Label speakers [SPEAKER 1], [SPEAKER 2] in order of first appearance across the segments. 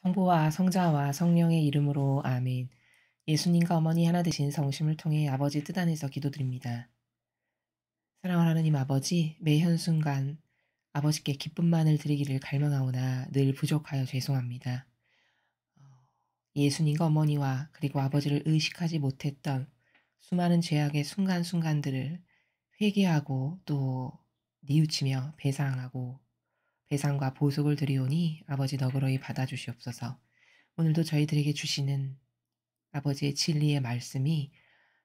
[SPEAKER 1] 성부와 성자와 성령의 이름으로 아멘. 예수님과 어머니 하나 되신 성심을 통해 아버지 뜻 안에서 기도드립니다. 사랑하는 하나님 아버지, 매 현순간 아버지께 기쁨만을 드리기를 갈망하오나 늘 부족하여 죄송합니다. 예수님과 어머니와 그리고 아버지를 의식하지 못했던 수많은 죄악의 순간순간들을 회개하고 또 뉘우치며 배상과 보속을 드리오니 아버지 너그러이 받아주시옵소서. 오늘도 저희들에게 주시는 아버지의 진리의 말씀이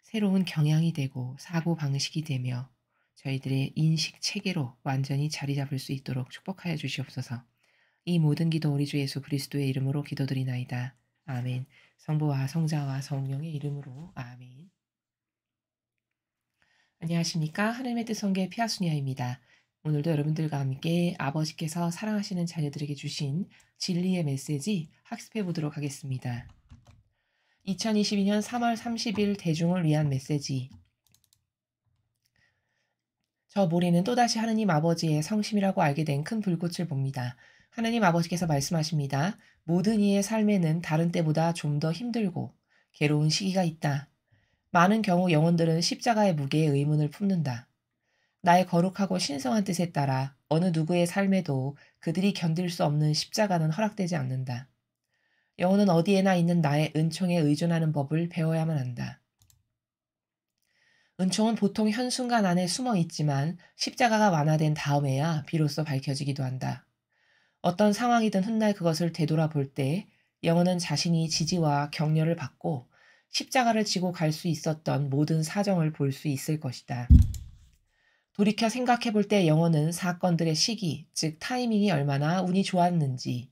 [SPEAKER 1] 새로운 경향이 되고 사고방식이 되며 저희들의 인식 체계로 완전히 자리 잡을 수 있도록 축복하여 주시옵소서. 이 모든 기도 우리 주 예수 그리스도의 이름으로 기도드리나이다. 아멘. 성부와 성자와 성령의 이름으로 아멘. 안녕하십니까. 하나님의 뜻 성교의 피아수니아입니다. 오늘도 여러분들과 함께 아버지께서 사랑하시는 자녀들에게 주신 진리의 메시지 학습해 보도록 하겠습니다. 2022년 3월 30일 대중을 위한 메시지. 저 모리는 또다시 하느님 아버지의 성심이라고 알게 된 큰 불꽃을 봅니다. 하느님 아버지께서 말씀하십니다. 모든 이의 삶에는 다른 때보다 좀 더 힘들고 괴로운 시기가 있다. 많은 경우 영혼들은 십자가의 무게에 의문을 품는다. 나의 거룩하고 신성한 뜻에 따라 어느 누구의 삶에도 그들이 견딜 수 없는 십자가는 허락되지 않는다. 영혼은 어디에나 있는 나의 은총에 의존하는 법을 배워야만 한다. 은총은 보통 현순간 안에 숨어 있지만 십자가가 완화된 다음에야 비로소 밝혀지기도 한다. 어떤 상황이든 훗날 그것을 되돌아볼 때 영혼은 자신이 지지와 격려를 받고 십자가를 지고 갈 수 있었던 모든 사정을 볼 수 있을 것이다. 돌이켜 생각해 볼 때 영혼은 사건들의 시기, 즉 타이밍이 얼마나 운이 좋았는지,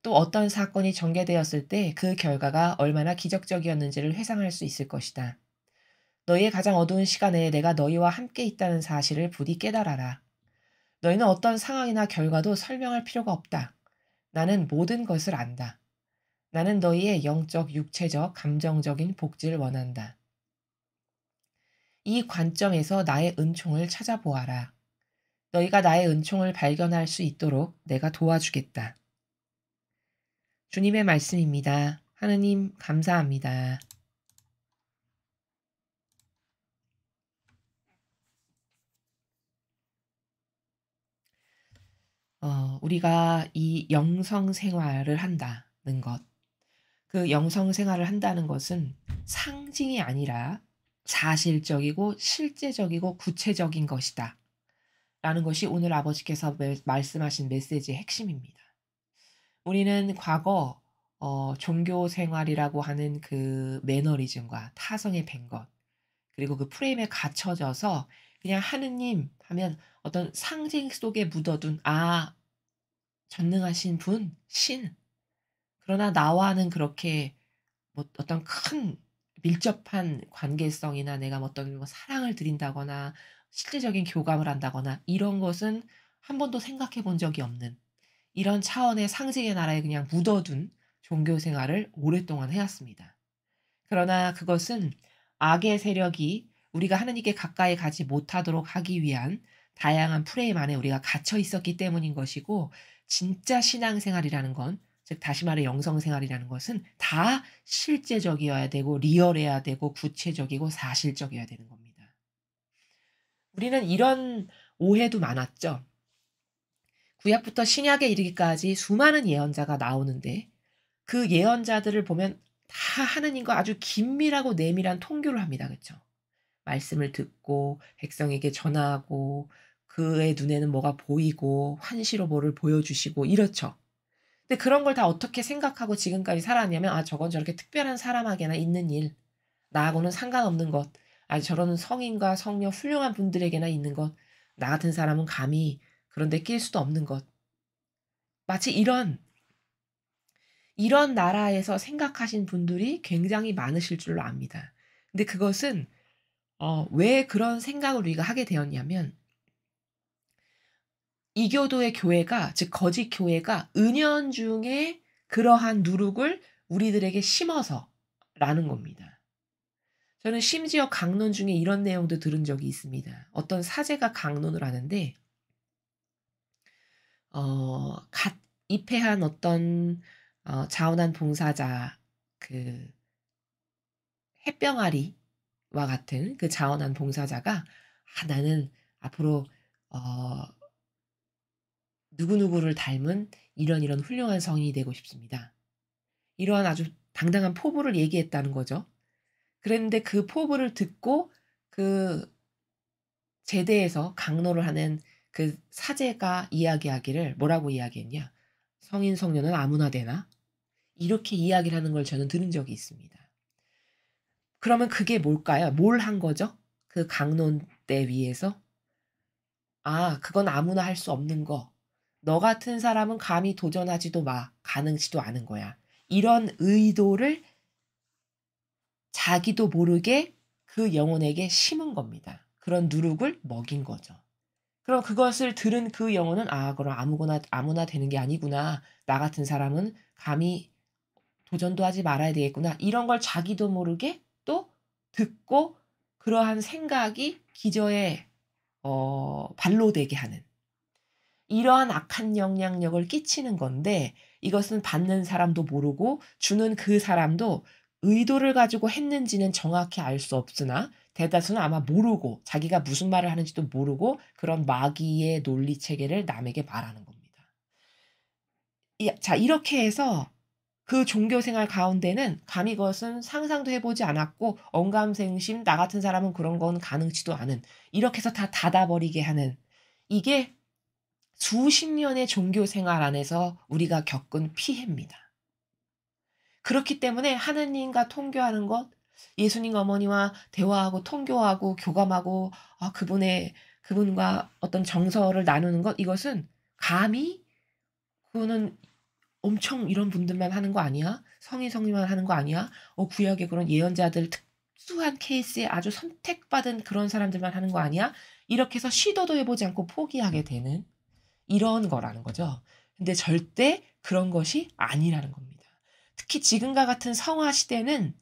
[SPEAKER 1] 또 어떤 사건이 전개되었을 때 그 결과가 얼마나 기적적이었는지를 회상할 수 있을 것이다. 너희의 가장 어두운 시간에 내가 너희와 함께 있다는 사실을 부디 깨달아라. 너희는 어떤 상황이나 결과도 설명할 필요가 없다. 나는 모든 것을 안다. 나는 너희의 영적, 육체적, 감정적인 복지를 원한다. 이 관점에서 나의 은총을 찾아보아라. 너희가 나의 은총을 발견할 수 있도록 내가 도와주겠다. 주님의 말씀입니다. 하느님 감사합니다. 우리가 이 영성 생활을 한다는 것, 그 영성 생활을 한다는 것은 상징이 아니라 사실적이고 실제적이고 구체적인 것이다. 라는 것이 오늘 아버지께서 말씀하신 메시지의 핵심입니다. 우리는 과거 종교 생활이라고 하는 그 매너리즘과 타성에 밴 것, 그리고 그 프레임에 갇혀져서 그냥 하느님 하면 어떤 상징 속에 묻어둔 전능하신 분, 신. 그러나 나와는 그렇게 뭐 어떤 큰 밀접한 관계성이나 내가 뭐 어떤 뭐 사랑을 드린다거나 실제적인 교감을 한다거나 이런 것은 한 번도 생각해 본 적이 없는 이런 차원의 상징의 나라에 그냥 묻어둔 종교 생활을 오랫동안 해왔습니다. 그러나 그것은 악의 세력이 우리가 하느님께 가까이 가지 못하도록 하기 위한 다양한 프레임 안에 우리가 갇혀 있었기 때문인 것이고, 진짜 신앙생활이라는 건, 즉 다시 말해 영성생활이라는 것은 다 실제적이어야 되고 리얼해야 되고 구체적이고 사실적이어야 되는 겁니다. 우리는 이런 오해도 많았죠. 구약부터 신약에 이르기까지 수많은 예언자가 나오는데 그 예언자들을 보면 다 하느님과 아주 긴밀하고 내밀한 통교를 합니다. 그렇죠? 말씀을 듣고 백성에게 전하고 그의 눈에는 뭐가 보이고 환시로 뭐를 보여주시고 이렇죠. 근데 그런 걸 다 어떻게 생각하고 지금까지 살아왔냐면 저건 저렇게 특별한 사람에게나 있는 일, 나하고는 상관없는 것, 저런 성인과 성녀 훌륭한 분들에게나 있는 것, 나 같은 사람은 감히 그런 데 낄 수도 없는 것. 마치 이런 나라에서 생각하신 분들이 굉장히 많으실 줄로 압니다. 근데 그것은 왜 그런 생각을 우리가 하게 되었냐면 이교도의 교회가 즉 거짓 교회가 은연중에 그러한 누룩을 우리들에게 심어서라는 겁니다. 저는 심지어 강론 중에 이런 내용도 들은 적이 있습니다. 어떤 사제가 강론을 하는데 갓 입회한 어떤 자원한 봉사자 그 햇병아리와 같은 그 자원한 봉사자가 '아 나는 앞으로 어 누구누구를 닮은 이런 이런 훌륭한 성인이 되고 싶습니다.' 이런 아주 당당한 포부를 얘기했다는 거죠. 그랬는데 그 포부를 듣고 그 제대에서 강론을 하는 그 사제가 이야기하기를 뭐라고 이야기했냐. "성인 성녀는 아무나 되나?" 이렇게 이야기를 하는 걸 저는 들은 적이 있습니다. 그러면 그게 뭘까요? 뭘 한 거죠? 그 강론대 위에서? 아 그건 아무나 할 수 없는 거. "너 같은 사람은 감히 도전하지도 마. 가능치도 않은 거야." 이런 의도를 자기도 모르게 그 영혼에게 심은 겁니다. 그런 누룩을 먹인 거죠. 그럼 그것을 들은 그 영혼은 '아 그럼 아무나 되는 게 아니구나. 나 같은 사람은 감히 도전도 하지 말아야 되겠구나.' 이런 걸 자기도 모르게 또 듣고 그러한 생각이 기저에 발로 되게 하는 이러한 악한 영향력을 끼치는 건데 이것은 받는 사람도 모르고 주는 그 사람도 의도를 가지고 했는지는 정확히 알 수 없으나 대다수는 아마 모르고 자기가 무슨 말을 하는지도 모르고 그런 마귀의 논리 체계를 남에게 말하는 겁니다. 이렇게 해서 그 종교 생활 가운데는 감히 그것은 상상도 해 보지 않았고 언감생심 나 같은 사람은 그런 건 가능치도 않은 이렇게 해서 다 닫아 버리게 하는 이게 수십 년의 종교 생활 안에서 우리가 겪은 피해입니다. 그렇기 때문에 하느님과 통교하는 것, 예수님 어머니와 대화하고 통교하고 교감하고 그분과 어떤 정서를 나누는 것 이것은 감히 그거는 "엄청 이런 분들만 하는 거 아니야? 성인 성리만 하는 거 아니야? 구약의 그런 예언자들 특수한 케이스에 아주 선택받은 그런 사람들만 하는 거 아니야?" 이렇게 해서 시도도 해 보지 않고 포기하게 되는 이런 거라는 거죠. 근데 절대 그런 것이 아니라는 겁니다. 특히 지금과 같은 성화 시대는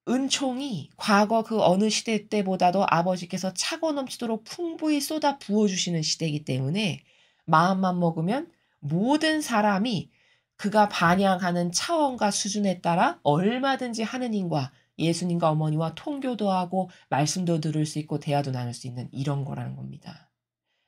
[SPEAKER 1] 은총이 과거 그 어느 시대 때보다도 아버지께서 차고 넘치도록 풍부히 쏟아 부어 주시는 시대이기 때문에 마음만 먹으면 모든 사람이 그가 반영하는 차원과 수준에 따라 얼마든지 하느님과 예수님과 어머니와 통교도 하고 말씀도 들을 수 있고 대화도 나눌 수 있는 이런 거라는 겁니다.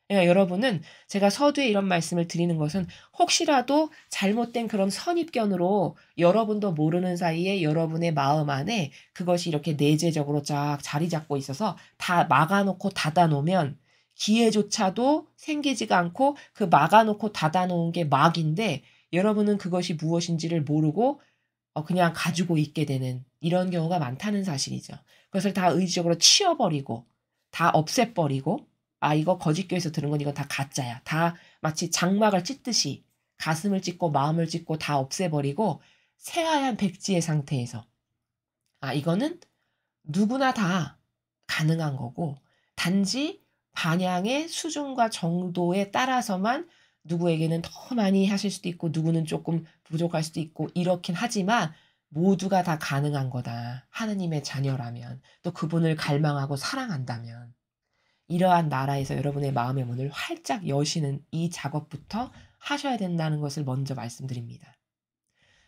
[SPEAKER 1] 그러니까 여러분은 제가 서두에 이런 말씀을 드리는 것은 혹시라도 잘못된 그런 선입견으로 여러분도 모르는 사이에 여러분의 마음 안에 그것이 이렇게 내재적으로 쫙 자리 잡고 있어서 다 막아 놓고 닫아 놓으면 기회조차도 생기지가 않고 그 막아 놓고 닫아 놓은 게 막인데 여러분은 그것이 무엇인지를 모르고 그냥 가지고 있게 되는 이런 경우가 많다는 사실이죠. 그것을 다 의지적으로 치워 버리고 다 없애 버리고 '아 이거 거짓교에서 들은 건 이건 다 가짜야.' 다 마치 장막을 찢듯이 가슴을 찢고 마음을 찢고 다 없애 버리고 새하얀 백지의 상태에서 '아 이거는 누구나 다 가능한 거고 단지 반향의 수준과 정도에 따라서만 누구에게는 더 많이 하실 수도 있고 누구는 쪼끔 부족할 수도 있고 이렇긴 하지만 모두가 다 가능한 거다. 하느님의 자녀라면 또 그분을 갈망하고 사랑한다면.' 이러한 나라에서 여러분의 마음의 문을 활짝 여시는 이 작업부터 하셔야 된다는 것을 먼저 말씀드립니다.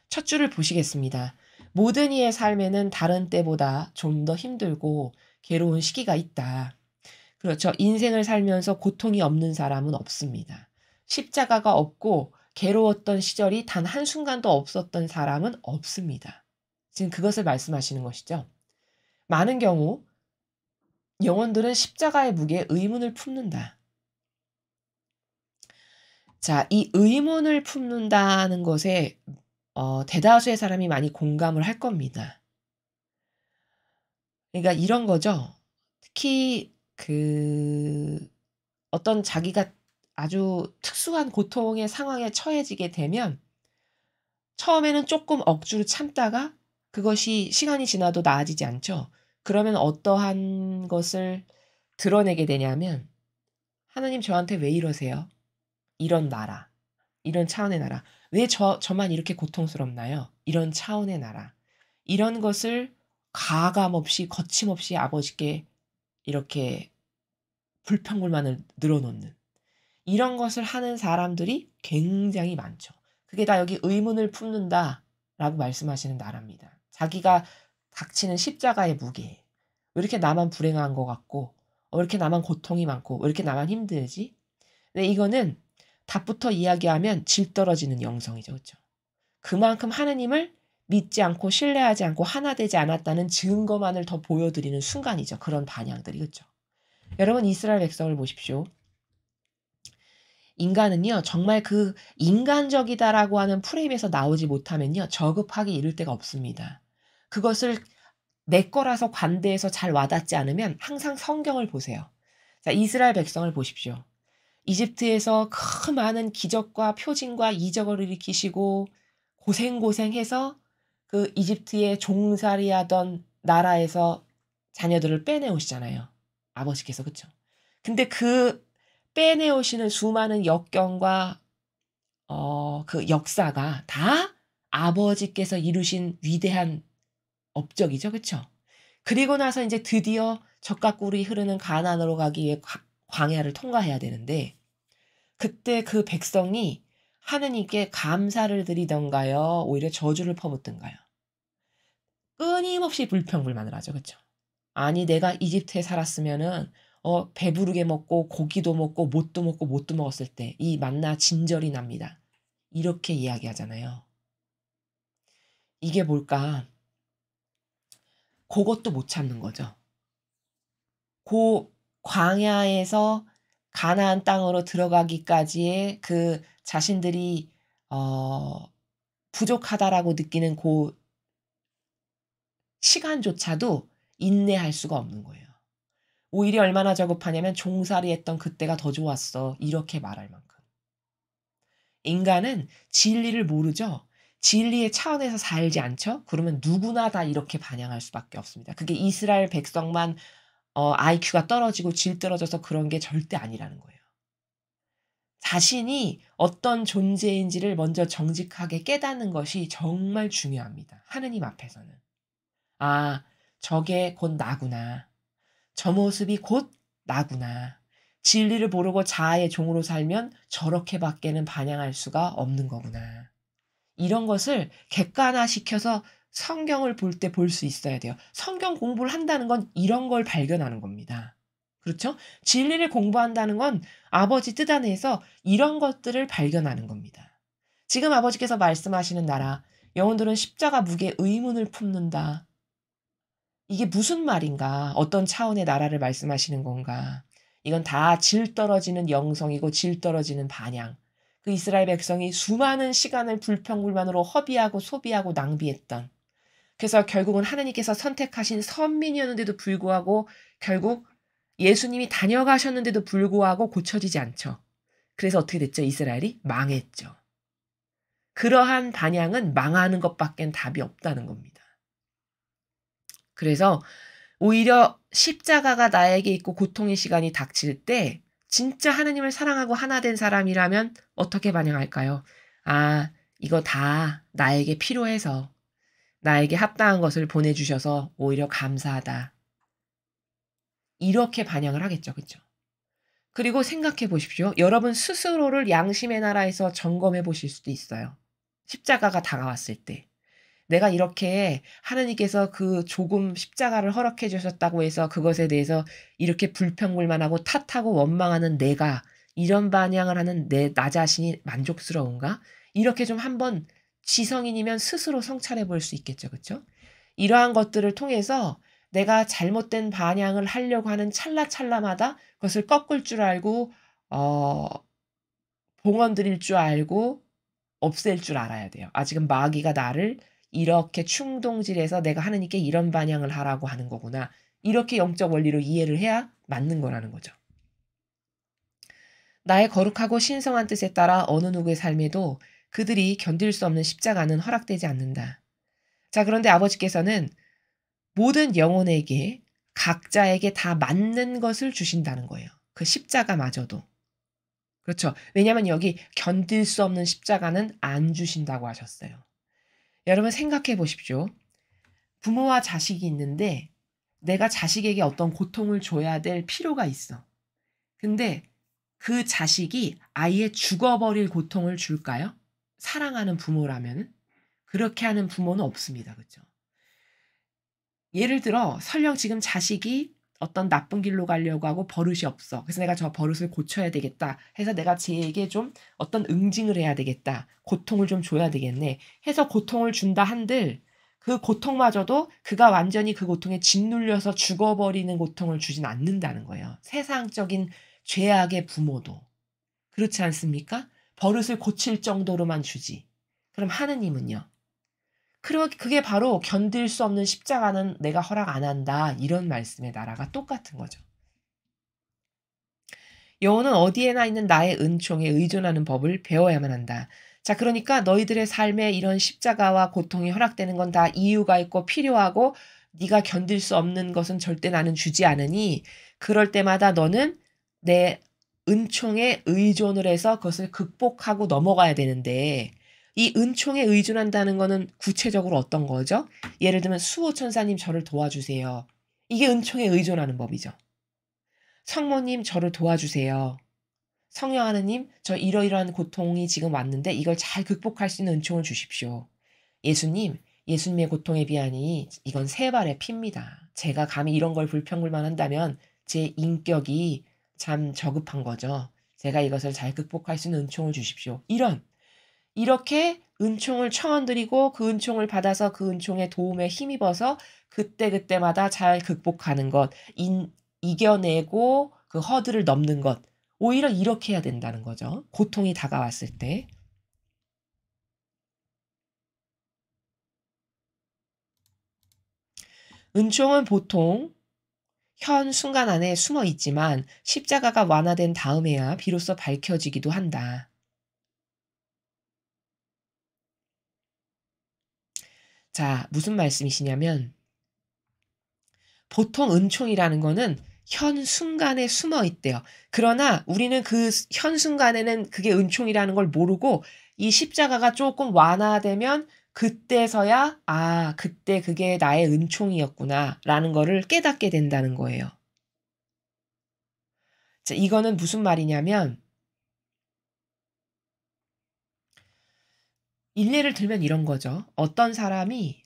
[SPEAKER 1] 첫 줄을 보시겠습니다. "모든 이의 삶에는 다른 때보다 좀 더 힘들고 괴로운 시기가 있다." 그렇죠. 인생을 살면서 고통이 없는 사람은 없습니다. 십자가가 없고 괴로웠던 시절이 단 한순간도 없었던 사람은 없습니다. 지금 그것을 말씀하시는 것이죠. 많은 경우 영혼들은 십자가의 무게에 의문을 품는다. 자, 이 의문을 품는다는 것에 대다수의 사람이 많이 공감을 할 겁니다. 그러니까 이런 거죠. 특히 어떤 자기가 아주 특수한 고통의 상황에 처해지게 되면 처음에는 쪼끔 억지로 참다가 그것이 시간이 지나도 나아지지 않죠. 그러면 어떠한 것을 드러내게 되냐면 "하나님 저한테 왜 이러세요? 이런 나라, 이런 차원의 나라. 왜 저만 이렇게 고통스럽나요? 이런 차원의 나라." 이런 것을 가감 없이 거침없이 아버지께 이렇게 불평불만을 늘어놓는 이런 것을 하는 사람들이 굉장히 많죠. 그게 다 여기 의문을 품는다라고 말씀하시는 나라입니다. 자기가 닥치는 십자가의 무게. 왜 이렇게 나만 불행한 것 같고, 왜 이렇게 나만 고통이 많고, 왜 이렇게 나만 힘들지? 근데 이거는 답부터 이야기하면 질 떨어지는 영성이죠. 그렇죠? 그만큼 하느님을 믿지 않고 신뢰하지 않고 하나 되지 않았다는 증거만을 더 보여드리는 순간이죠. 그런 반향들이. 그렇죠? 여러분 이스라엘 백성을 보십시오. 인간은요. 정말 그 인간적이다라고 하는 프레임에서 나오지 못하면요. 저급하게 이를 데가 없습니다. 그것을 내 거라서 관대해서 잘 와닿지 않으면 항상 성경을 보세요. 자, 이스라엘 백성을 보십시오. 이집트에서 그 많은 기적과 표징과 이적을 일으키시고 고생고생해서 그 이집트에 종살이하던 나라에서 자녀들을 빼내오시잖아요. 아버지께서. 그쵸? 근데 그 빼내오시는 수많은 역경과 그 역사가 다 아버지께서 이루신 위대한 업적이죠. 그쵸? 그리고 나서 이제 드디어 젖과 꿀이 흐르는 가나안으로 가기 위해 광야를 통과해야 되는데 그때 그 백성이 하느님께 감사를 드리던가요? 오히려 저주를 퍼붓던가요? 끊임없이 불평불만을 하죠. 그쵸? 아니 내가 이집트에 살았으면은 배부르게 먹고 고기도 먹고 못도 먹고 못도 먹었을 때 이 만나 진절이 납니다. 이렇게 이야기하잖아요. 이게 뭘까? 그것도 못 참는 거죠. 고 광야에서 가나안 땅으로 들어가기까지의 그 자신들이 어 부족하다라고 느끼는 고 시간조차도 인내할 수가 없는 거예요. 오히려 얼마나 저급하냐면 "종살이했던 그때가 더 좋았어." 이렇게 말할 만큼. 인간은 진리를 모르죠. 진리의 차원에서 살지 않죠. 그러면 누구나 다 이렇게 반영할 수밖에 없습니다. 그게 이스라엘 백성만 IQ가 떨어지고 질 떨어져서 그런 게 절대 아니라는 거예요. 자신이 어떤 존재인지를 먼저 정직하게 깨닫는 것이 정말 중요합니다. 하느님 앞에서는. '아 저게 곧 나구나. 저 모습이 곧 나구나. 진리를 모르고 자아의 종으로 살면 저렇게 밖에는 반영할 수가 없는 거구나.' 이런 것을 객관화시켜서 성경을 볼 때 볼 수 있어야 돼요. 성경 공부를 한다는 건 이런 걸 발견하는 겁니다. 그렇죠? 진리를 공부한다는 건 아버지 뜻 안에서 이런 것들을 발견하는 겁니다. 지금 아버지께서 말씀하시는 나라, 영혼들은 십자가 무게에 의문을 품는다. 이게 무슨 말인가? 어떤 차원의 나라를 말씀하시는 건가? 이건 다 질 떨어지는 영성이고 질 떨어지는 반향. 그 이스라엘 백성이 수많은 시간을 불평불만으로 허비하고 소비하고 낭비했던. 그래서 결국은 하나님께서 선택하신 선민이었는데도 불구하고 결국 예수님이 다녀가셨는데도 불구하고 고쳐지지 않죠. 그래서 어떻게 됐죠? 이스라엘이 망했죠. 그러한 반향은 망하는 것밖엔 답이 없다는 겁니다. 그래서 오히려 십자가가 나에게 있고 고통의 시간이 닥칠 때 진짜 하나님을 사랑하고 하나 된 사람이라면 어떻게 반응할까요? 아, 이거 다 나에게 필요해서 나에게 합당한 것을 보내주셔서 오히려 감사하다. 이렇게 반영을 하겠죠. 그렇죠? 그리고 생각해 보십시오. 여러분 스스로를 양심의 나라에서 점검해 보실 수도 있어요. 십자가가 다가왔을 때. 내가 이렇게 하느님께서 그 조금 십자가를 허락해 주셨다고 해서 그것에 대해서 이렇게 불평불만하고 탓하고 원망하는 내가 이런 반향을 하는 나 자신이 만족스러운가? 이렇게 좀 한번 지성인이면 스스로 성찰해 볼 수 있겠죠. 그쵸? 이러한 것들을 통해서 내가 잘못된 반향을 하려고 하는 찰나찰나마다 그것을 꺾을 줄 알고 어 봉헌 드릴 줄 알고 없앨 줄 알아야 돼요. 아 지금 마귀가 나를 이렇게 충동질해서 내가 하느님께 이런 반향을 하라고 하는 거구나. 이렇게 영적 원리로 이해를 해야 맞는 거라는 거죠. 나의 거룩하고 신성한 뜻에 따라 어느 누구의 삶에도 그들이 견딜 수 없는 십자가는 허락되지 않는다. 자, 그런데 아버지께서는 모든 영혼에게 각자에게 다 맞는 것을 주신다는 거예요. 그 십자가마저도. 그렇죠. 왜냐하면 여기 견딜 수 없는 십자가는 안 주신다고 하셨어요. 여러분 생각해 보십시오. 부모와 자식이 있는데 내가 자식에게 어떤 고통을 줘야 될 필요가 있어. 근데 그 자식이 아예 죽어버릴 고통을 줄까요? 사랑하는 부모라면은 그렇게 하는 부모는 없습니다. 그죠? 예를 들어 설령 지금 자식이 어떤 나쁜 길로 가려고 하고 버릇이 없어. 그래서 '내가 저 버릇을 고쳐야 되겠다.' 해서 '내가 쟤에게 좀 어떤 응징을 해야 되겠다. 고통을 좀 줘야 되겠네.' 해서 고통을 준다 한들 그 고통마저도 그가 완전히 그 고통에 짓눌려서 죽어버리는 고통을 주진 않는다는 거예요. 세상적인 죄악의 부모도. 그렇지 않습니까? 버릇을 고칠 정도로만 주지. 그럼 하느님은요? 그게 바로 "견딜 수 없는 십자가는 내가 허락 안 한다." 이런 말씀의 나라가 똑같은 거죠. 영혼은 어디에나 있는 나의 은총에 의존하는 법을 배워야만 한다. 자, 그러니까 너희들의 삶에 이런 십자가와 고통이 허락되는 건 다 이유가 있고 필요하고 네가 견딜 수 없는 것은 절대 나는 주지 않으니 그럴 때마다 너는 내 은총에 의존을 해서 그것을 극복하고 넘어가야 되는데 이 은총에 의존한다는 거는 구체적으로 어떤 거죠? 예를 들면 수호천사님 저를 도와주세요. 이게 은총에 의존하는 법이죠. 성모님 저를 도와주세요. 성령 하느님 저 이러이러한 고통이 지금 왔는데 이걸 잘 극복할 수 있는 은총을 주십시오. 예수님, 예수님의 고통에 비하니 이건 세 발의 피입니다. 제가 감히 이런 걸 불평불만 한다면 제 인격이 참 저급한 거죠. 제가 이것을 잘 극복할 수 있는 은총을 주십시오. 이렇게 은총을 청원드리고 그 은총을 받아서 그 은총의 도움에 힘입어서 그때그때마다 잘 극복하는 것, 이겨내고 그 허들을 넘는 것. 오히려 이렇게 해야 된다는 거죠. 고통이 다가왔을 때. 은총은 보통 현 순간 안에 숨어 있지만 십자가가 완화된 다음에야 비로소 밝혀지기도 한다. 자, 무슨 말씀이시냐면 보통 은총이라는 거는 현 순간에 숨어 있대요. 그러나 우리는 그 현 순간에는 그게 은총이라는 걸 모르고 이 십자가가 조금 완화되면 그때서야 '아 그때 그게 나의 은총이었구나.'라는 거를 깨닫게 된다는 거예요. 자, 이거는 무슨 말이냐면 일례를 들면 이런 거죠. 어떤 사람이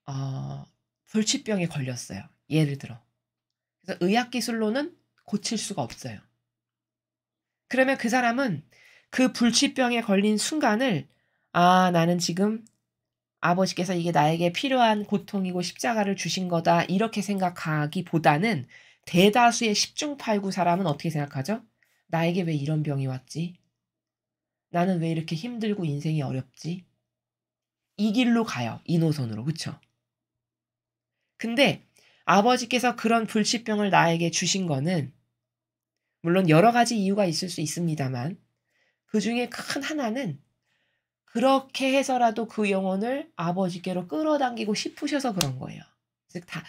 [SPEAKER 1] 어 불치병에 걸렸어요, 예를 들어. 그래서 의학 기술로는 고칠 수가 없어요. 그러면 그 사람은 그 불치병에 걸린 순간을 '아 나는 지금 아버지께서 이게 나에게 필요한 고통이고 십자가를 주신 거다.' 이렇게 생각하기보다는 대다수의 10중 8구 사람은 어떻게 생각하죠? '나에게 왜 이런 병이 왔지? 나는 왜 이렇게 힘들고 인생이 어렵지?' 이 길로 가요, 이 노선으로. 그쵸? 근데 아버지께서 그런 불치병을 나에게 주신 거는 물론 여러 가지 이유가 있을 수 있습니다만 그중에 큰 하나는 그렇게 해서라도 그 영혼을 아버지께로 끌어당기고 싶으셔서 그런 거예요. 즉 다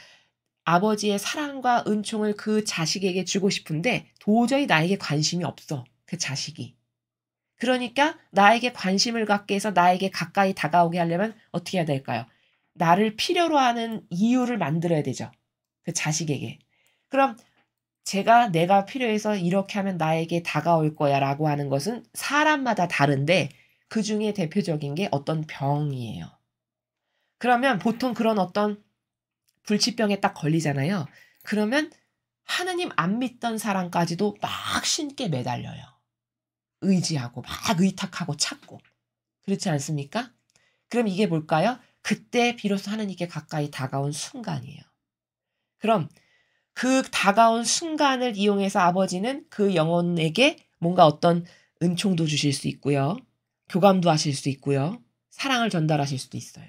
[SPEAKER 1] 아버지의 사랑과 은총을 그 자식에게 주고 싶은데 도저히 나에게 관심이 없어, 그 자식이. 그러니까 나에게 관심을 갖게 해서 나에게 가까이 다가오게 하려면 어떻게 해야 될까요? 나를 필요로 하는 이유를 만들어야 되죠, 그 자식에게. 그럼 내가 필요해서 이렇게 하면 나에게 다가올 거야라고 하는 것은 사람마다 다른데 그중에 대표적인 게 어떤 병이에요. 그러면 보통 그런 어떤 불치병에 딱 걸리잖아요. 그러면 하느님 안 믿던 사람까지도 막 신께 매달려요. 의지하고 막 의탁하고 찾고. 그렇지 않습니까? 그럼 이게 뭘까요? 그때 비로소 하느님께 가까이 다가온 순간이에요. 그럼 그 다가온 순간을 이용해서 아버지는 그 영혼에게 뭔가 어떤 은총도 주실 수 있고요. 교감도 하실 수 있고요. 사랑을 전달하실 수도 있어요.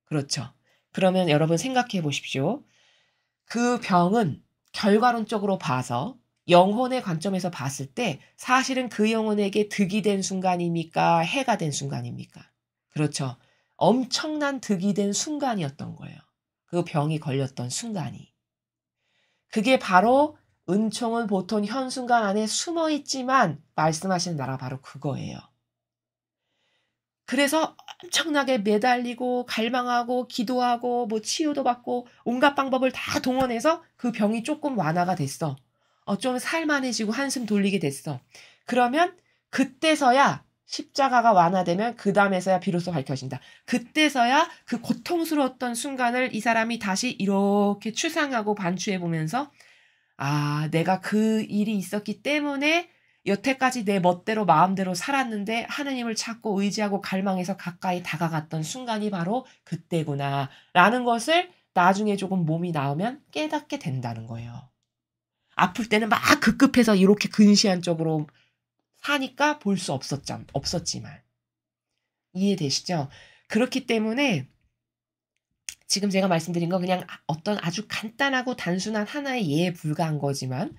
[SPEAKER 1] 그렇죠. 그러면 여러분 생각해 보십시오. 그 병은 결과론적으로 봐서 영혼의 관점에서 봤을 때 사실은 그 영혼에게 득이 된 순간입니까? 해가 된 순간입니까? 그렇죠. 엄청난 득이 된 순간이었던 거예요. 그 병이 걸렸던 순간이. 그게 바로 은총은 보통 현 순간 안에 숨어 있지만 말씀하시는 나라가 바로 그거예요. 그래서 엄청나게 매달리고 갈망하고 기도하고 뭐 치유도 받고 온갖 방법을 다 동원해서 그 병이 조금 완화가 됐어. 좀 살만해지고 한숨 돌리게 됐어. 그러면 그때서야 십자가가 완화되면 그 다음에서야 비로소 밝혀진다. 그때서야 그 고통스러웠던 순간을 이 사람이 다시 이렇게 추상하고 반추해 보면서 아, 내가 그 일이 있었기 때문에 여태까지 내 멋대로 마음대로 살았는데 하느님을 찾고 의지하고 갈망해서 가까이 다가갔던 순간이 바로 그때구나라는 것을 나중에 조금 몸이 나으면 깨닫게 된다는 거예요. 아플 때는 막 급급해서 이렇게 근시안 쪽으로 사니까 볼 수 없었지만. 이해되시죠? 그렇기 때문에 지금 제가 말씀드린 건 그냥 어떤 아주 간단하고 단순한 하나의 예에 불과한 거지만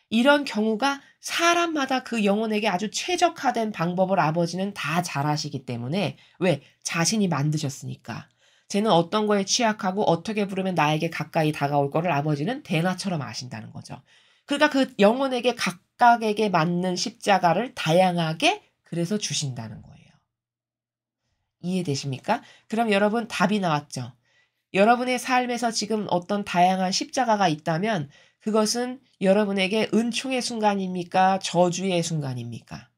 [SPEAKER 1] 이런 경우가 사람마다 그 영혼에게 아주 최적화된 방법을 아버지는 다 잘 아시기 때문에 왜? 자신이 만드셨으니까. 쟤는 어떤 거에 취약하고 어떻게 부르면 나에게 가까이 다가올 거를 아버지는 대나처럼 아신다는 거죠. 그러니까 그 영혼에게 각각에게 맞는 십자가를 다양하게 그래서 주신다는 거예요. 이해되십니까? 그럼 여러분 답이 나왔죠? 여러분의 삶에서 지금 어떤 다양한 십자가가 있다면 그것은 여러분에게 은총의 순간입니까? 저주의 순간입니까?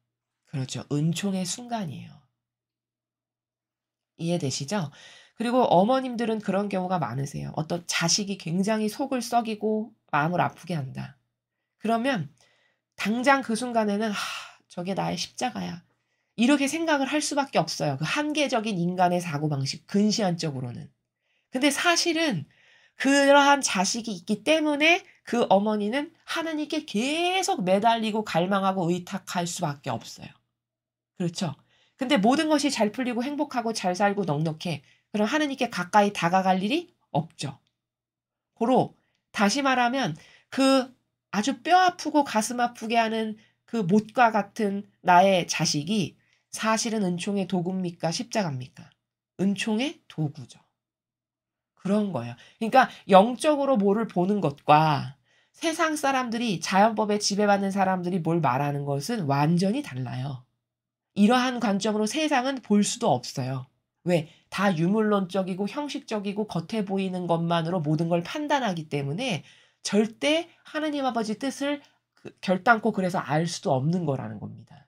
[SPEAKER 1] 그렇죠. 은총의 순간이에요. 이해되시죠? 그리고 어머님들은 그런 경우가 많으세요. 어떤 자식이 굉장히 속을 썩이고 마음을 아프게 한다. 그러면 당장 그 순간에는 저게 나의 십자가야. 이렇게 생각을 할 수밖에 없어요. 그 한계적인 인간의 사고방식, 근시안적으로는. 근데 사실은 그러한 자식이 있기 때문에 그 어머니는 하나님께 계속 매달리고 갈망하고 의탁할 수밖에 없어요. 그렇죠? 근데 모든 것이 잘 풀리고 행복하고 잘 살고 넉넉해. 그럼 하나님께 가까이 다가갈 일이 없죠. 고로 다시 말하면 그 아주 뼈 아프고 가슴 아프게 하는 그 못과 같은 나의 자식이 사실은 은총의 도구입니까? 십자가입니까? 은총의 도구죠. 그런 거예요. 그러니까 영적으로 뭐를 보는 것과 세상 사람들이 자연법에 지배받는 사람들이 뭘 말하는 것은 완전히 달라요. 이러한 관점으로 세상은 볼 수도 없어요. 왜? 다 유물론적이고 형식적이고 겉에 보이는 것만으로 모든 걸 판단하기 때문에 절대 하느님 아버지 뜻을 결단코 그래서 알 수도 없는 거라는 겁니다.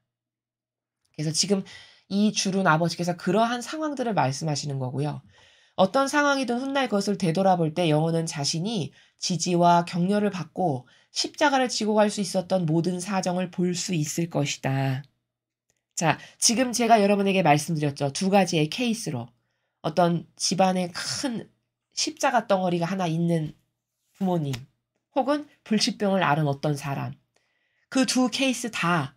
[SPEAKER 1] 그래서 지금 이 주룬 아버지께서 그러한 상황들을 말씀하시는 거고요. 어떤 상황이든 훗날 그것을 되돌아볼 때 영혼은 자신이 지지와 격려를 받고 십자가를 지고 갈 수 있었던 모든 사정을 볼 수 있을 것이다. 자, 지금 제가 여러분에게 말씀드렸죠. 두 가지의 케이스로. 어떤 집안에 큰 십자가 덩어리가 하나 있는 부모님, 혹은 불치병을 앓은 어떤 사람. 그 두 케이스 다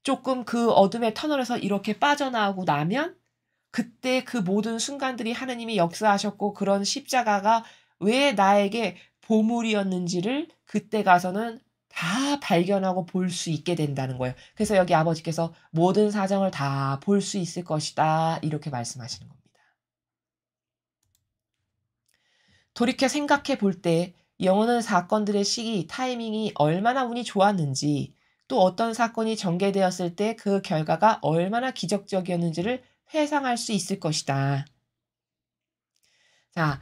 [SPEAKER 1] 조금 그 어둠의 터널에서 이렇게 빠져나오고 나면 그때 그 모든 순간들이 하느님이 역사하셨고 그런 십자가가 왜 나에게 보물이었는지를 그때 가서는 다 발견하고 볼 수 있게 된다는 거예요. 그래서 여기 아버지께서 모든 사정을 다 볼 수 있을 것이다. 이렇게 말씀하시는 겁니다. 돌이켜 생각해 볼 때 영혼의 사건들의 시기, 타이밍이 얼마나 운이 좋았는지 또 어떤 사건이 전개되었을 때 그 결과가 얼마나 기적적이었는지를 회상할 수 있을 것이다. 자,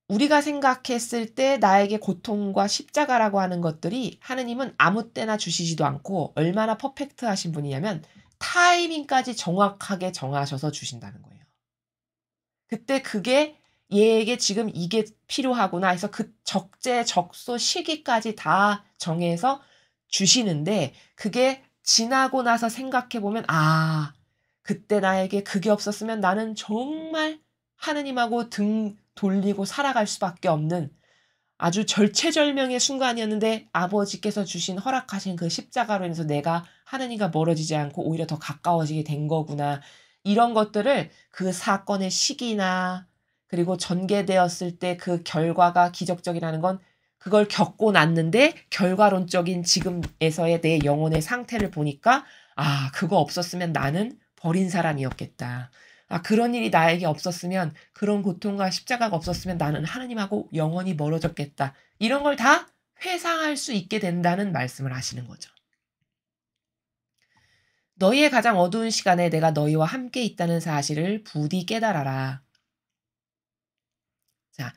[SPEAKER 1] 우리가 생각했을 때 나에게 고통과 십자가라고 하는 것들이 하느님은 아무 때나 주시지도 않고 얼마나 퍼펙트하신 분이냐면 타이밍까지 정확하게 정하셔서 주신다는 거예요. 그때 그게 얘에게 지금 이게 필요하구나 해서 그 적재적소 시기까지 다 정해서 주시는데 그게 지나고 나서 생각해 보면 그때 나에게 그게 없었으면 나는 정말 하느님하고 등 돌리고 살아갈 수밖에 없는 아주 절체절명의 순간이었는데 아버지께서 주신 허락하신 그 십자가로 인해서 내가 하느님과 멀어지지 않고 오히려 더 가까워지게 된 거구나. 이런 것들을 그 사건의 시기나 그리고 전개되었을 때 그 결과가 기적적이라는 건 그걸 겪고 났는데 결과론적인 지금에서의 내 영혼의 상태를 보니까 그거 없었으면 나는 버린 사람이었겠다. 그런 일이 나에게 없었으면 그런 고통과 십자가가 없었으면 나는 하나님하고 영원히 멀어졌겠다. 이런 걸 다 회상할 수 있게 된다는 말씀을 하시는 거죠. 너희의 가장 어두운 시간에 내가 너희와 함께 있다는 사실을 부디 깨달아라. 자,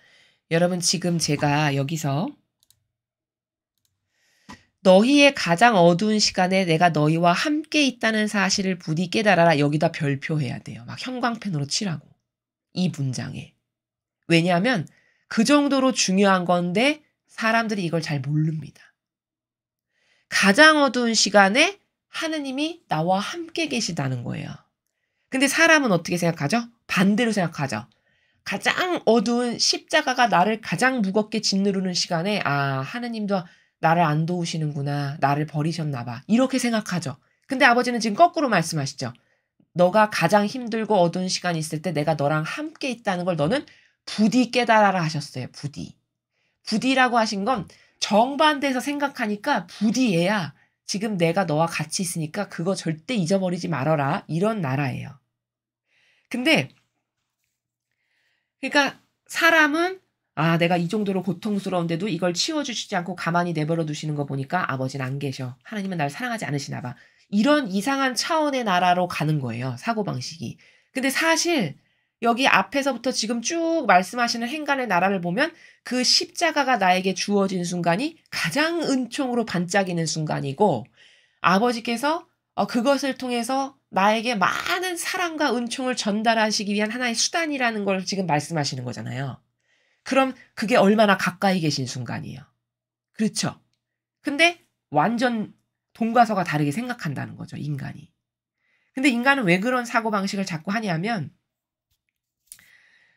[SPEAKER 1] 여러분 지금 제가 여기서 너희의 가장 어두운 시간에 내가 너희와 함께 있다는 사실을 부디 깨달아라. 여기다 별표해야 돼요. 막 형광펜으로 칠하고. 이 문장에. 왜냐하면 그 정도로 중요한 건데 사람들이 이걸 잘 모릅니다. 가장 어두운 시간에 하느님이 나와 함께 계시다는 거예요. 근데 사람은 어떻게 생각하죠? 반대로 생각하죠. 가장 어두운 십자가가 나를 가장 무겁게 짓누르는 시간에 하느님도 나를 안 도우시는구나. 나를 버리셨나 봐. 이렇게 생각하죠. 근데 아버지는 지금 거꾸로 말씀하시죠. 너가 가장 힘들고 어두운 시간이 있을 때 내가 너랑 함께 있다는 걸 너는 부디 깨달아라 하셨어요. 부디. 부디라고 하신 건 정반대에서 생각하니까 부디해야 지금 내가 너와 같이 있으니까 그거 절대 잊어버리지 말아라. 이런 나라예요. 근데 그러니까 사람은 내가 이 정도로 고통스러운데도 이걸 치워주시지 않고 가만히 내버려 두시는 거 보니까 아버지는 안 계셔. 하나님은 날 사랑하지 않으시나 봐. 이런 이상한 차원의 나라로 가는 거예요. 사고방식이. 근데 사실 여기 앞에서부터 지금 쭉 말씀하시는 행간의 나라를 보면 그 십자가가 나에게 주어진 순간이 가장 은총으로 반짝이는 순간이고 아버지께서 그것을 통해서 나에게 많은 사랑과 은총을 전달하시기 위한 하나의 수단이라는 걸 지금 말씀하시는 거잖아요. 그럼 그게 얼마나 가까이 계신 순간이에요. 그렇죠? 근데 완전 동과서가 다르게 생각한다는 거죠, 인간이. 근데 인간은 왜 그런 사고방식을 자꾸 하냐면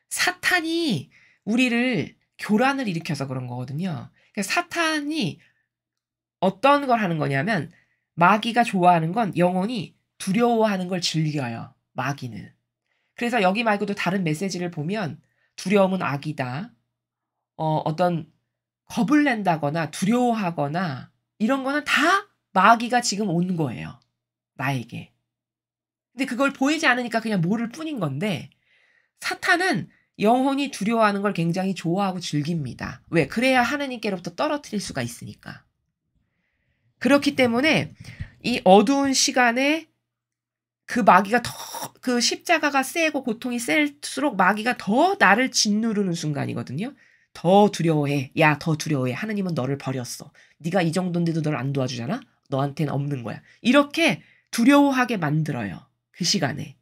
[SPEAKER 1] 사탄이 우리를 교란을 일으켜서 그런 거거든요. 그러니까 사탄이 어떤 걸 하는 거냐면 마귀가 좋아하는 건 영혼이 두려워하는 걸 즐겨요. 마귀는. 그래서 여기 말고도 다른 메시지를 보면 두려움은 악이다. 어떤 겁을 낸다거나 두려워하거나 이런 거는 다 마귀가 지금 온 거예요. 나에게. 근데 그걸 보이지 않으니까 그냥 모를 뿐인 건데 사탄은 영혼이 두려워하는 걸 굉장히 좋아하고 즐깁니다. 왜? 그래야 하느님께로부터 떨어뜨릴 수가 있으니까. 그렇기 때문에 이 어두운 시간에 그 마귀가 그 십자가가 세고 고통이 셀수록 마귀가 더 나를 짓누르는 순간이거든요. 더 두려워해. 야, 더 두려워해. 하느님은 너를 버렸어. 네가 이 정도인데도 널 안 도와주잖아? 너한테는 없는 거야. 이렇게 두려워하게 만들어요. 그 시간에.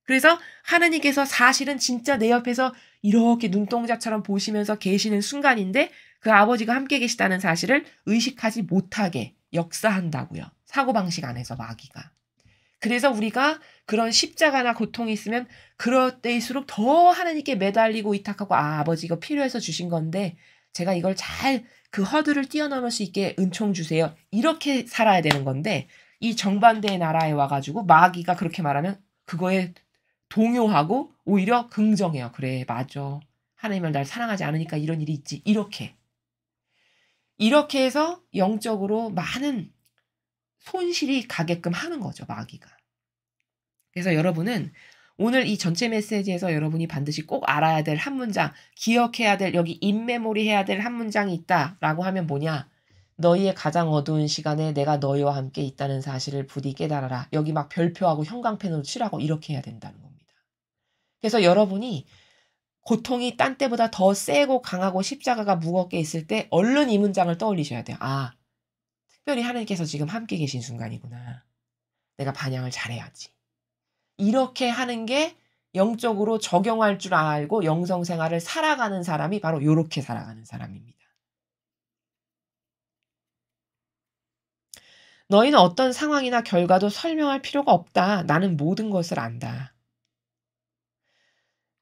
[SPEAKER 1] 그래서 하느님께서 사실은 진짜 내 옆에서 이렇게 눈동자처럼 보시면서 계시는 순간인데 그 아버지가 함께 계시다는 사실을 의식하지 못하게 역사한다고요. 사고방식 안에서 마귀가. 그래서 우리가 그런 십자가나 고통이 있으면 그럴 때일수록 더 하나님께 매달리고 의탁하고 아버지 이거 필요해서 주신 건데 제가 이걸 잘 그 허들을 뛰어넘을 수 있게 은총 주세요. 이렇게 살아야 되는 건데 이 정반대의 나라에 와가지고 마귀가 그렇게 말하면 그거에 동요하고 오히려 긍정해요. 그래 맞아. 하나님을 날 사랑하지 않으니까 이런 일이 있지. 이렇게 해서 영적으로 많은 손실이 가게끔 하는 거죠. 마귀가. 그래서 여러분은 오늘 이 전체 메시지에서 여러분이 반드시 꼭 알아야 될 한 문장, 기억해야 될 여기 인메모리 해야 될 한 문장이 있다라고 하면 뭐냐? 너희의 가장 어두운 시간에 내가 너희와 함께 있다는 사실을 부디 깨달아라. 여기 막 별표하고 형광펜으로 칠하고 이렇게 해야 된다는 겁니다. 그래서 여러분이 고통이 딴 때보다 더 세고 강하고 십자가가 무겁게 있을 때 얼른 이 문장을 떠올리셔야 돼요. 특별히 하나님께서 지금 함께 계신 순간이구나. 내가 반향을 잘해야지. 이렇게 하는 게 영적으로 적용할 줄 알고 영성생활을 살아가는 사람이 바로 요렇게 살아가는 사람입니다. 너희는 어떤 상황이나 결과도 설명할 필요가 없다. 나는 모든 것을 안다.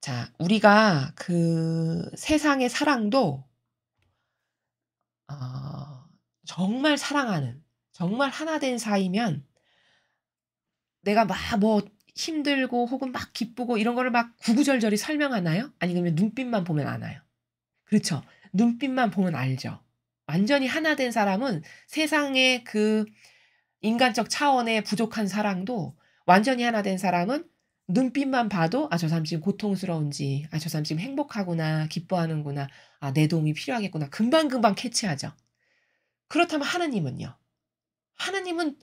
[SPEAKER 1] 자, 우리가 그 세상의 사랑도 정말 사랑하는, 정말 하나 된 사이면 내가 막 힘들고 혹은 막 기쁘고 이런 거를 막 구구절절히 설명하나요? 아니면 눈빛만 보면 아나요? 그렇죠. 눈빛만 보면 알죠. 완전히 하나 된 사람은 세상의 그 인간적 차원의 부족한 사랑도 완전히 하나 된 사람은 눈빛만 봐도 저 사람 지금 고통스러운지, 저 사람 지금 행복하구나, 기뻐하는구나, 내 도움이 필요하겠구나. 금방금방 캐치하죠. 그렇다면 하느님은요? 하느님은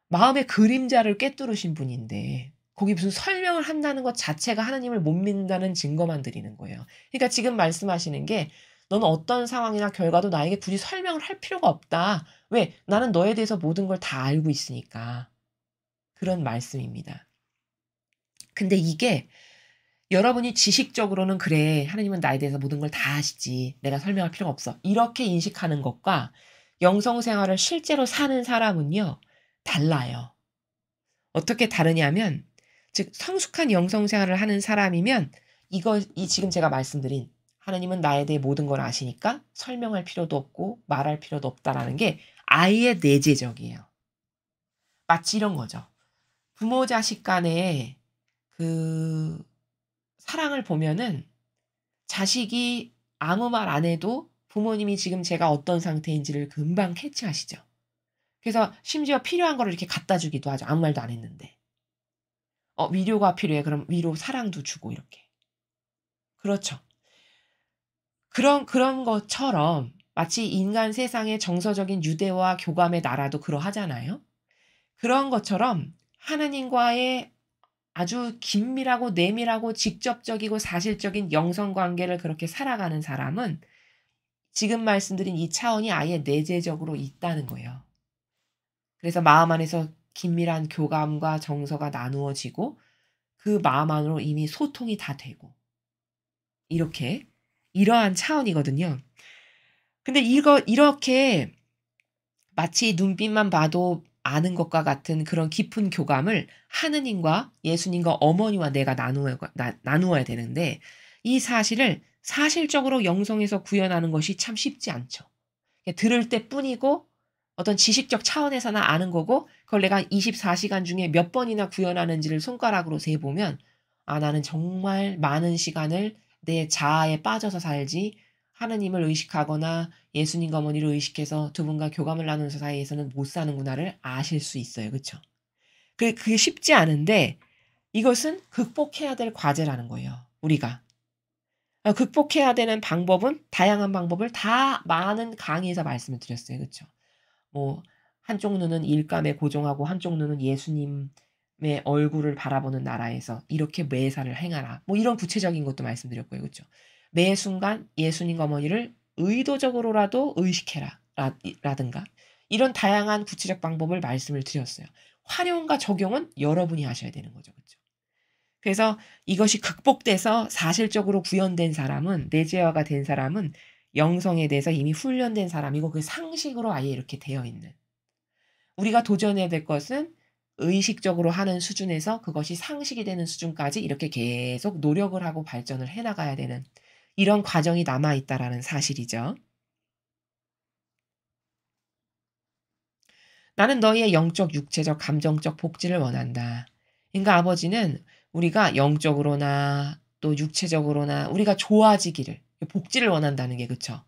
[SPEAKER 1] 마음의 그림자를 꿰뚫으신 분인데 거기 무슨 설명을 한다는 것 자체가 하나님을 못 믿는다는 증거만 드리는 거예요. 그러니까 지금 말씀하시는 게 너는 어떤 상황이나 결과도 나에게 굳이 설명을 할 필요가 없다. 왜? 나는 너에 대해서 모든 걸 다 알고 있으니까. 그런 말씀입니다. 근데 이게 여러분이 지식적으로는 '그래. 하나님은 나에 대해서 모든 걸 다 아시지. 내가 설명할 필요가 없어.' 이렇게 인식하는 것과 영성 생활을 실제로 사는 사람은요 달라요. 어떻게 다르냐면 즉 성숙한 영성 생활을 하는 사람이면 이 지금 제가 말씀드린 '하나님은 나에 대해 모든 걸 아시니까 설명할 필요도 없고 말할 필요도 없다.'라는 게 아예 내재적이에요. 마치 이런 거죠. 부모 자식 간의 그 사랑을 보면은 자식이 아무 말 안 해도 부모님이 지금 제가 어떤 상태인지를 금방 캐치하시죠. 그래서 심지어 필요한 거를 이렇게 갖다 주기도 하죠, 아무 말도 안 했는데. 위로가 필요해. 그럼 위로 사랑도 주고 이렇게. 그렇죠. 그런 것처럼 마치 인간 세상의 정서적인 유대와 교감의 나라도 그러하잖아요. 그런 것처럼 하나님과의 아주 긴밀하고 내밀하고 직접적이고 사실적인 영성 관계를 그렇게 살아가는 사람은 지금 말씀드린 이 차원이 아예 내재적으로 있다는 거예요. 그래서 마음 안에서 긴밀한 교감과 정서가 나누어지고 그 마음 안으로 이미 소통이 다 되고 이렇게 이러한 차원이거든요. 근데 이렇게 마치 눈빛만 봐도 아는 것과 같은 그런 깊은 교감을 하느님과 예수님과 어머니와 내가 나누어야 되는데 이 사실을 사실적으로 영성에서 구현하는 것이 참 쉽지 않죠. 그냥 들을 때뿐이고 어떤 지식적 차원에서나 아는 거고 그걸 내가 24시간 중에 몇 번이나 구현하는지를 손가락으로 세 보면 '아 나는 정말 많은 시간을 내 자아에 빠져서 살지 하느님을 의식하거나 예수님과 어머니를 의식해서 두 분과 교감을 나누는 사이에서는 못 사는구나.'를 아실 수 있어요. 그쵸? 그게 쉽지 않은데 이것은 극복해야 될 과제라는 거예요, 우리가. 극복해야 되는 방법은 다양한 방법을 다 많은 강의에서 말씀을 드렸어요. 그쵸? 뭐 한쪽 눈은 일감에 고정하고 한쪽 눈은 예수님의 얼굴을 바라보는 나라에서 이렇게 매사를 행하라. 뭐 이런 구체적인 것도 말씀드렸고요. 그쵸? 매 순간 예수님과 어머니를 의도적으로라도 의식해라. 라든가 이런 다양한 구체적 방법을 말씀을 드렸어요. 활용과 적용은 여러분이 하셔야 되는 거죠. 그쵸? 그래서 이것이 극복돼서 사실적으로 구현된 사람은 내재화가 된 사람은 영성에 대해서 이미 훈련된 사람이고 그 상식으로 아예 이렇게 되어 있는. 우리가 도전해야 될 것은 의식적으로 하는 수준에서 그것이 상식이 되는 수준까지 이렇게 계속 노력을 하고 발전을 해 나가야 되는 이런 과정이 남아 있다라는 사실이죠. "나는 너희의 영적, 육체적, 감정적 복지를 원한다." 그러니까 아버지는 우리가 영적으로나 또 육체적으로나 우리가 좋아지기를 복지를 원한다는 게 그쵸.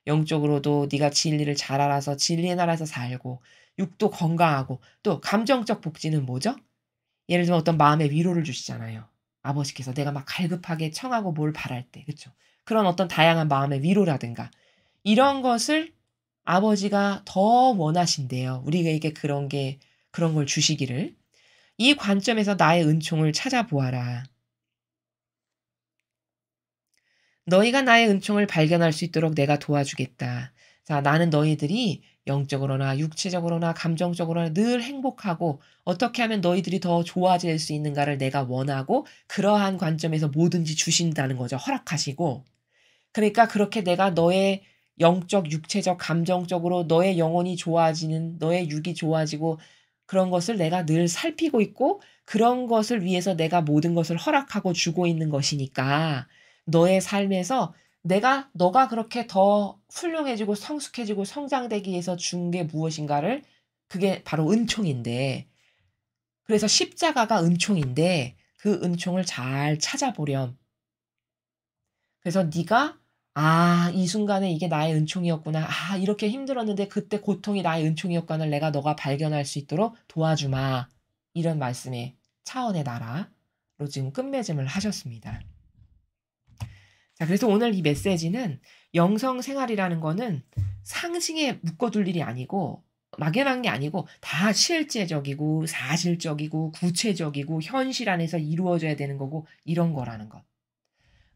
[SPEAKER 1] 영적으로도 네가 진리를 잘 알아서 진리의 나라에서 살고 육도 건강하고 또 감정적 복지는 뭐죠? 예를 들면 어떤 마음의 위로를 주시잖아요. 아버지께서 내가 막 갈급하게 청하고 뭘 바랄 때 그쵸. 그런 어떤 다양한 마음의 위로라든가 이런 것을 아버지가 더 원하신대요. 우리에게 그런 걸 주시기를. 이 관점에서 나의 은총을 찾아보아라. 너희가 나의 은총을 발견할 수 있도록 내가 도와주겠다. 자, 나는 너희들이 영적으로나 육체적으로나 감정적으로나 늘 행복하고 어떻게 하면 너희들이 더 좋아질 수 있는가를 내가 원하고 그러한 관점에서 뭐든지 주신다는 거죠. 허락하시고. 그러니까 그렇게 내가 너의 영적, 육체적, 감정적으로 너의 영혼이 좋아지는 너의 육이 좋아지고 그런 것을 내가 늘 살피고 있고 그런 것을 위해서 내가 모든 것을 허락하고 주고 있는 것이니까 너의 삶에서 너가 그렇게 더 훌륭해지고 성숙해지고 성장되기 위해서 준 게 무엇인가를 그게 바로 은총인데 그래서 십자가가 은총인데 그 은총을 잘 찾아보렴. 그래서 네가 '아 이 순간에 이게 나의 은총이었구나. 아 이렇게 힘들었는데 그때 고통이 나의 은총이었구나를 내가 너가 발견할 수 있도록 도와주마.' 이런 말씀의 차원의 나라로 지금 끝맺음을 하셨습니다. 자 그래서 오늘 이 메시지는 영성 생활이라는 거는 상식에 묶어둘 일이 아니고 막연한 게 아니고 다 실제적이고 사실적이고 구체적이고 현실 안에서 이루어져야 되는 거고 이런 거라는 것.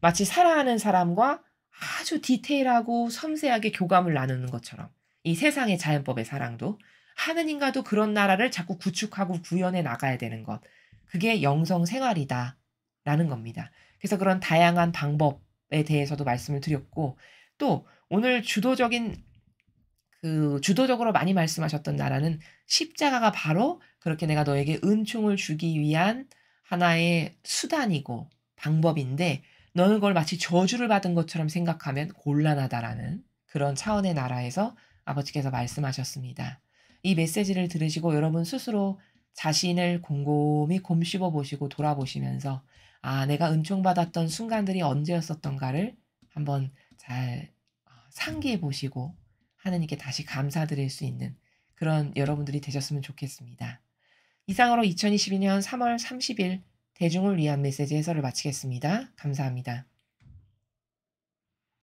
[SPEAKER 1] 마치 사랑하는 사람과 아주 디테일하고 섬세하게 교감을 나누는 것처럼 이 세상의 자연법의 사랑도 하느님과도 그런 나라를 자꾸 구축하고 구현해 나가야 되는 것. 그게 영성 생활이다라는 겁니다. 그래서 그런 다양한 방법에 대해서도 말씀을 드렸고 또 오늘 주도적으로 많이 말씀하셨던 나라는 십자가가 바로 그렇게 내가 너에게 은총을 주기 위한 하나의 수단이고 방법인데 너는 그걸 마치 저주를 받은 것처럼 생각하면 곤란하다라는 그런 차원의 나라에서 아버지께서 말씀하셨습니다. 이 메시지를 들으시고 여러분 스스로 자신을 곰곰이 곰씹어 보시고 돌아보시면서 '아 내가 은총받았던 순간들이 언제였었던가.'를 한번 잘 상기해 보시고 하느님께 다시 감사드릴 수 있는 그런 여러분들이 되셨으면 좋겠습니다. 이상으로 2022년 3월 30일 대중을 위한 메시지 해설을 마치겠습니다. 감사합니다.